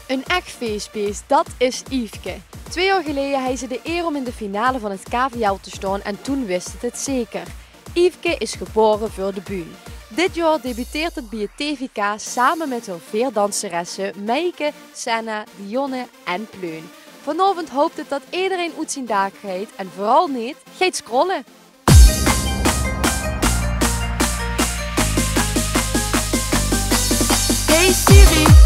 Een echt feestbeest, dat is Yveske. 2 jaar geleden had ze de eer om in de finale van het KVL te staan en toen wist het zeker. Yveske is geboren voor de bühne. Dit jaar debuteert het bij het TVK samen met haar 4 danseressen Meike, Senna, Dionne en Pleun. Vanavond hoopt het dat iedereen uit zijn dag gaat en vooral niet gaat scrollen. Hey Siri.